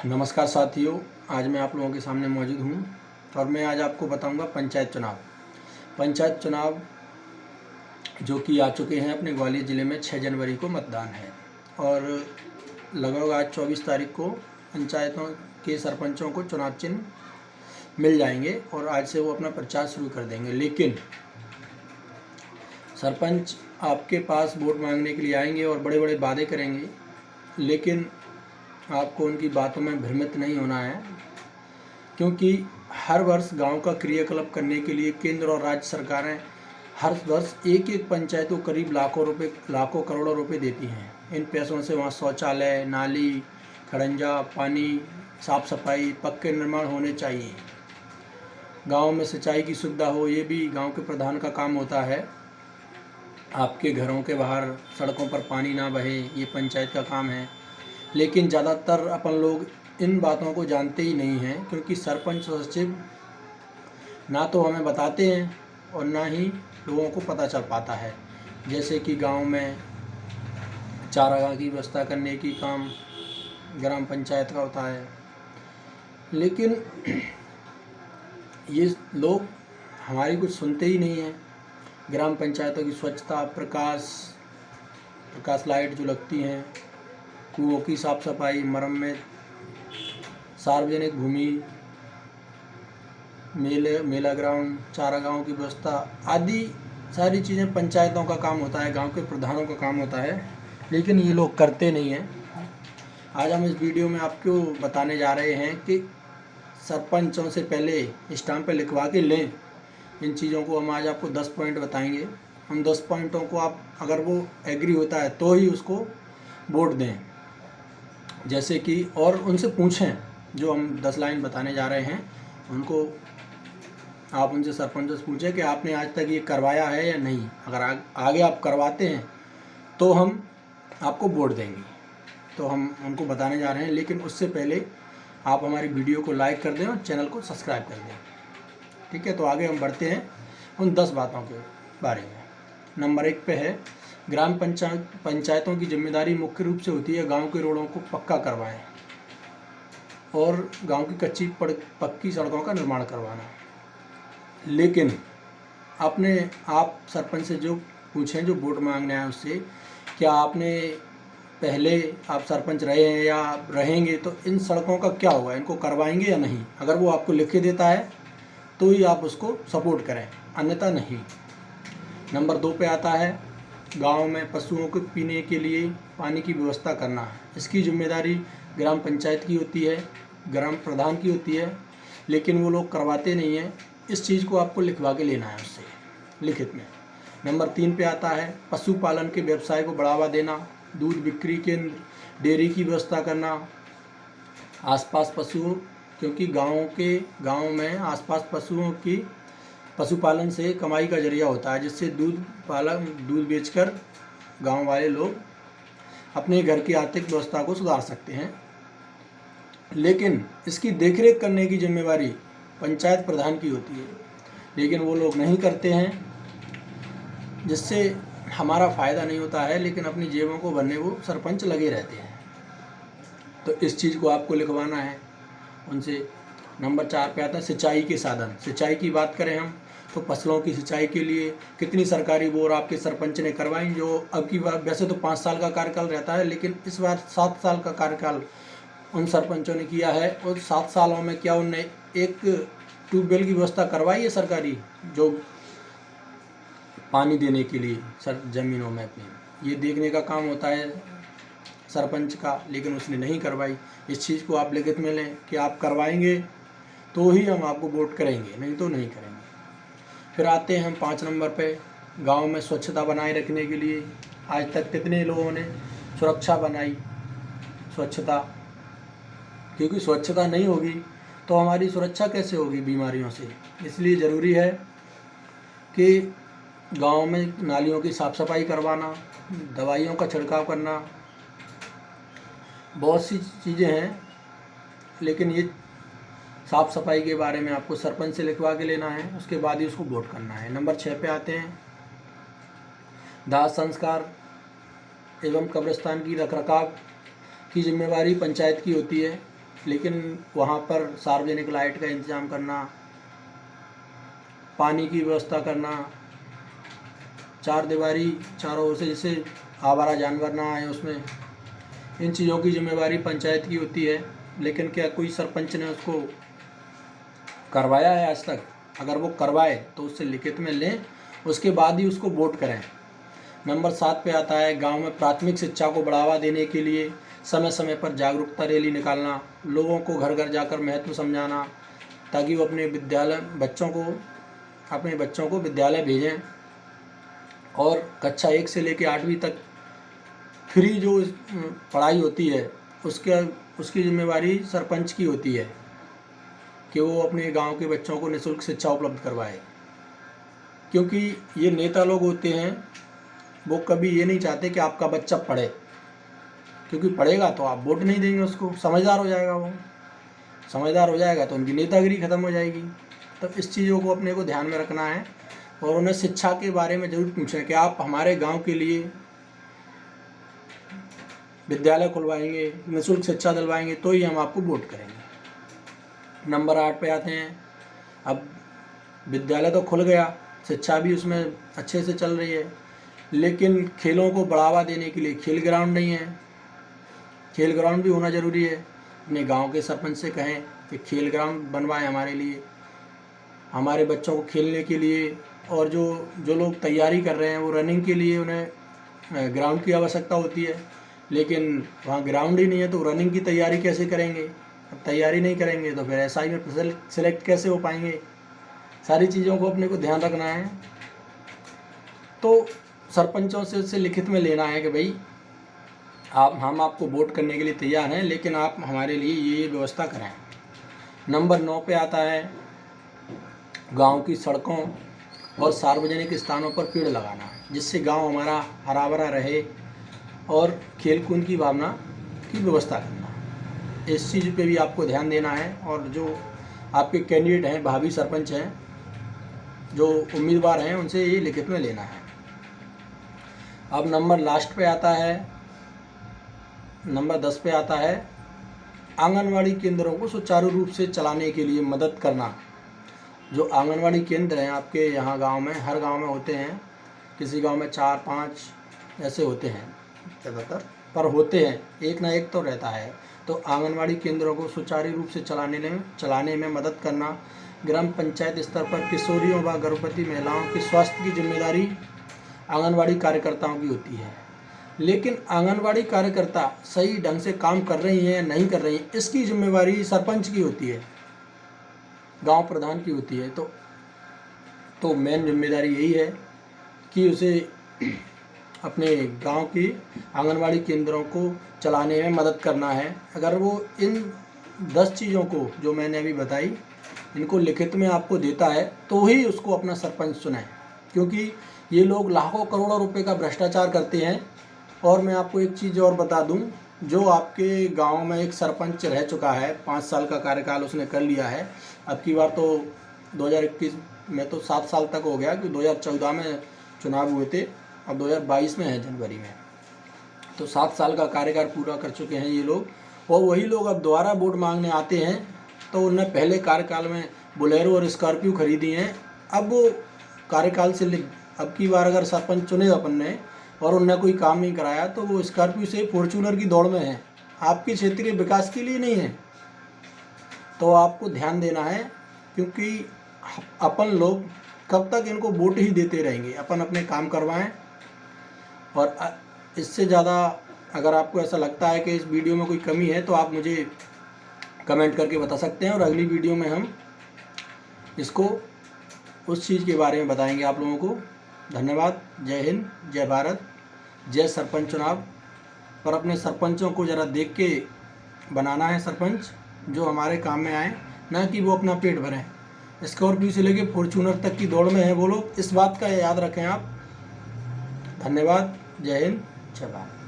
नमस्कार साथियों, आज मैं आप लोगों के सामने मौजूद हूँ और मैं आज आपको बताऊंगा पंचायत चुनाव जो कि आ चुके हैं। अपने ग्वालियर ज़िले में 6 जनवरी को मतदान है और लगभग आज 24 तारीख को पंचायतों के सरपंचों को चुनाव चिन्ह मिल जाएंगे और आज से वो अपना प्रचार शुरू कर देंगे। लेकिन सरपंच आपके पास वोट मांगने के लिए आएंगे और बड़े बड़े वादे करेंगे, लेकिन आपको उनकी बातों में भ्रमित नहीं होना है, क्योंकि हर वर्ष गांव का क्रियाकलाप करने के लिए केंद्र और राज्य सरकारें हर वर्ष एक एक पंचायत को करीब लाखों करोड़ों रुपए देती हैं। इन पैसों से वहाँ शौचालय, नाली, खड़ंजा, पानी, साफ सफाई, पक्के निर्माण होने चाहिए। गांव में सिंचाई की सुविधा हो, ये भी गांव के प्रधान का काम होता है। आपके घरों के बाहर सड़कों पर पानी ना बहे, ये पंचायत का काम है। लेकिन ज़्यादातर अपन लोग इन बातों को जानते ही नहीं हैं, क्योंकि सरपंच और सचिव ना तो हमें बताते हैं और ना ही लोगों को पता चल पाता है। जैसे कि गांव में चारागाह की व्यवस्था करने की काम ग्राम पंचायत का होता है, लेकिन ये लोग हमारी कुछ सुनते ही नहीं हैं। ग्राम पंचायतों की स्वच्छता, प्रकाश लाइट जो लगती हैं, कुओं की साफ सफाई, मरम्मत, सार्वजनिक भूमि, मेला ग्राउंड, चारागाहों की व्यवस्था आदि सारी चीज़ें पंचायतों का काम होता है, गांव के प्रधानों का काम होता है, लेकिन ये लोग करते नहीं हैं। आज हम इस वीडियो में आपको बताने जा रहे हैं कि सरपंचों से पहले स्टाम्प पे लिखवा के लें। इन चीज़ों को हम आज आपको 10 पॉइंट बताएंगे। उन 10 पॉइंटों को आप अगर वो एग्री होता है तो ही उसको वोट दें। जैसे कि और उनसे पूछें, जो हम 10 लाइन बताने जा रहे हैं उनको आप उनसे सरपंच से पूछें कि आपने आज तक ये करवाया है या नहीं। अगर आगे आप करवाते हैं तो हम आपको वोट देंगे। तो हम उनको बताने जा रहे हैं, लेकिन उससे पहले आप हमारी वीडियो को लाइक कर दें और चैनल को सब्सक्राइब कर दें। ठीक है, तो आगे हम बढ़ते हैं उन 10 बातों के बारे में। नंबर 1 पे है, ग्राम पंचायतों की जिम्मेदारी मुख्य रूप से होती है गांव के रोडों को पक्का करवाएं और गांव की कच्ची पक्की सड़कों का निर्माण करवाना। लेकिन आप सरपंच से जो पूछें, जो वोट मांगने आए उससे, क्या आपने पहले आप सरपंच रहे हैं या रहेंगे, तो इन सड़कों का क्या होगा, इनको करवाएंगे या नहीं। अगर वो आपको लिख के देता है तो ही आप उसको सपोर्ट करें, अन्यथा नहीं। नंबर 2 पे आता है, गांव में पशुओं को पीने के लिए पानी की व्यवस्था करना। इसकी जिम्मेदारी ग्राम पंचायत की होती है, ग्राम प्रधान की होती है, लेकिन वो लोग करवाते नहीं हैं। इस चीज़ को आपको लिखवा के लेना है उससे लिखित में। नंबर 3 पे आता है, पशुपालन के व्यवसाय को बढ़ावा देना, दूध बिक्री केंद्र, डेयरी की व्यवस्था करना। आसपास पशुओं, क्योंकि गाँव में आसपास पशुपालन से कमाई का जरिया होता है, जिससे दूध बेचकर गांव वाले लोग अपने घर की आर्थिक व्यवस्था को सुधार सकते हैं। लेकिन इसकी देखरेख करने की जिम्मेदारी पंचायत प्रधान की होती है, लेकिन वो लोग नहीं करते हैं, जिससे हमारा फ़ायदा नहीं होता है, लेकिन अपनी जेबों को भरने वो सरपंच लगे रहते हैं। तो इस चीज़ को आपको लिखवाना है उनसे। नंबर 4 पे आता है, सिंचाई के साधन। सिंचाई की बात करें हम तो फसलों की सिंचाई के लिए कितनी सरकारी बोर आपके सरपंच ने करवाई। जो अब की बार वैसे तो 5 साल का कार्यकाल रहता है, लेकिन इस बार 7 साल का कार्यकाल उन सरपंचों ने किया है और 7 सालों में क्या उनने एक ट्यूबवेल की व्यवस्था करवाई है सरकारी, जो पानी देने के लिए ज़मीनों में अपनी, ये देखने का काम होता है सरपंच का, लेकिन उसने नहीं करवाई। इस चीज़ को आप लिखित में लें कि आप करवाएंगे तो ही हम आपको वोट करेंगे, नहीं तो नहीं करेंगे। फिर आते हैं हम 5 नंबर पे, गांव में स्वच्छता बनाए रखने के लिए आज तक कितने लोगों ने सुरक्षा बनाई, स्वच्छता, क्योंकि स्वच्छता नहीं होगी तो हमारी सुरक्षा कैसे होगी बीमारियों से। इसलिए ज़रूरी है कि गांव में नालियों की साफ़ सफाई करवाना, दवाइयों का छिड़काव करना, बहुत सी चीज़ें हैं, लेकिन ये साफ़ सफाई के बारे में आपको सरपंच से लिखवा के लेना है, उसके बाद ही उसको वोट करना है। नंबर 6 पे आते हैं, दाह संस्कार एवं कब्रिस्तान की रखरखाव की जिम्मेवारी पंचायत की होती है। लेकिन वहाँ पर सार्वजनिक लाइट का इंतज़ाम करना, पानी की व्यवस्था करना, चार दीवारी चारों ओर से जैसे आवारा जानवर ना आए उसमें, इन चीज़ों की जिम्मेवारी पंचायत की होती है। लेकिन क्या कोई सरपंच ने उसको करवाया है आज तक? अगर वो करवाए तो उससे लिखित में लें, उसके बाद ही उसको वोट करें। नंबर 7 पे आता है गांव में प्राथमिक शिक्षा को बढ़ावा देने के लिए समय समय पर जागरूकता रैली निकालना, लोगों को घर घर जाकर महत्व समझाना, ताकि वो अपने बच्चों को विद्यालय भेजें। और कक्षा 1 से लेकर 8वीं तक फ्री जो पढ़ाई होती है उसकी जिम्मेवारी सरपंच की होती है कि वो अपने गांव के बच्चों को निःशुल्क शिक्षा उपलब्ध करवाए। क्योंकि ये नेता लोग होते हैं, वो कभी ये नहीं चाहते कि आपका बच्चा पढ़े, क्योंकि पढ़ेगा तो आप वोट नहीं देंगे उसको, समझदार हो जाएगा, वो समझदार हो जाएगा तो उनकी नेतागिरी ख़त्म हो जाएगी। तो इस चीज़ों को अपने को ध्यान में रखना है और उन्हें शिक्षा के बारे में ज़रूर पूछें कि आप हमारे गांव के लिए विद्यालय खुलवाएंगे, निःशुल्क शिक्षा दिलवाएंगे, तो ही हम आपको वोट करेंगे। नंबर 8 पे आते हैं। अब विद्यालय तो खुल गया, शिक्षा भी उसमें अच्छे से चल रही है, लेकिन खेलों को बढ़ावा देने के लिए खेल ग्राउंड नहीं है। खेल ग्राउंड भी होना ज़रूरी है। अपने गांव के सरपंच से कहें कि खेल ग्राउंड बनवाएं हमारे लिए, हमारे बच्चों को खेलने के लिए। और जो लोग तैयारी कर रहे हैं वो रनिंग के लिए, उन्हें ग्राउंड की आवश्यकता होती है, लेकिन वहाँ ग्राउंड ही नहीं है तो रनिंग की तैयारी कैसे करेंगे? अब तैयारी नहीं करेंगे तो फिर एसआई में सिलेक्ट कैसे हो पाएंगे? सारी चीज़ों को अपने को ध्यान रखना है। तो सरपंचों से लिखित में लेना है कि भाई हम आपको वोट करने के लिए तैयार हैं, लेकिन आप हमारे लिए ये व्यवस्था करें। नंबर 9 पे आता है गांव की सड़कों और सार्वजनिक स्थानों पर पेड़ लगाना, जिससे गांव हमारा हरा भरा रहे और खेलकूद की भावना की व्यवस्था करना। इस चीज़ पे भी आपको ध्यान देना है। और जो आपके कैंडिडेट हैं, भावी सरपंच हैं, जो उम्मीदवार हैं, उनसे ये लिखित में लेना है। अब नंबर लास्ट पे आता है, नंबर 10 पे आता है आंगनवाड़ी केंद्रों को सुचारू रूप से चलाने के लिए मदद करना। जो आंगनवाड़ी केंद्र हैं आपके यहाँ गांव में, हर गांव में होते हैं, किसी गांव में 4-5 ऐसे होते हैं ज़्यादातर, पर होते हैं, एक ना एक तो रहता है। तो आंगनवाड़ी केंद्रों को सुचारू रूप से चलाने में मदद करना। ग्राम पंचायत स्तर पर किशोरियों व गर्भवती महिलाओं के स्वास्थ्य की जिम्मेदारी आंगनवाड़ी कार्यकर्ताओं की होती है, लेकिन आंगनवाड़ी कार्यकर्ता सही ढंग से काम कर रही हैं या नहीं कर रही हैं, इसकी जिम्मेवारी सरपंच की होती है, गांव प्रधान की होती है। तो मेन जिम्मेदारी यही है कि उसे अपने गांव की आंगनवाड़ी केंद्रों को चलाने में मदद करना है। अगर वो इन 10 चीज़ों को जो मैंने अभी बताई, इनको लिखित में आपको देता है, तो ही उसको अपना सरपंच चुनें, क्योंकि ये लोग लाखों करोड़ों रुपए का भ्रष्टाचार करते हैं। और मैं आपको एक चीज़ और बता दूं, जो आपके गांव में एक सरपंच रह चुका है, 5 साल का कार्यकाल उसने कर लिया है। अब की बार तो 2021 में तो 7 साल तक हो गया, क्योंकि 2014 में चुनाव हुए थे, अब 2022 में है जनवरी में, तो 7 साल का कार्यकाल पूरा कर चुके हैं ये लोग। और वही लोग अब दोबारा वोट मांगने आते हैं, तो उन्होंने पहले कार्यकाल में बोलेरो और स्कॉर्पियो खरीदी हैं। अब वो कार्यकाल से अब की बार अगर सरपंच चुने अपन ने और उनने कोई काम नहीं कराया, तो वो स्कॉर्पियो से फॉर्च्यूनर की दौड़ में है, आपके क्षेत्र के विकास के लिए नहीं है। तो आपको ध्यान देना है, क्योंकि अपन लोग कब तक इनको वोट ही देते रहेंगे? अपन अपने काम करवाएं। और इससे ज़्यादा अगर आपको ऐसा लगता है कि इस वीडियो में कोई कमी है, तो आप मुझे कमेंट करके बता सकते हैं, और अगली वीडियो में हम इसको उस चीज़ के बारे में बताएंगे आप लोगों को। धन्यवाद। जय हिंद, जय भारत, जय सरपंच चुनाव। पर अपने सरपंचों को ज़रा देख के बनाना है सरपंच, जो हमारे काम में आए, ना कि वो अपना पेट भरें। स्कॉर्पियो से लेके फॉर्च्यूनर तक की दौड़ में हैं वो लोग, इस बात का याद रखें आप। धन्यवाद। जय हिंद, जय भारत।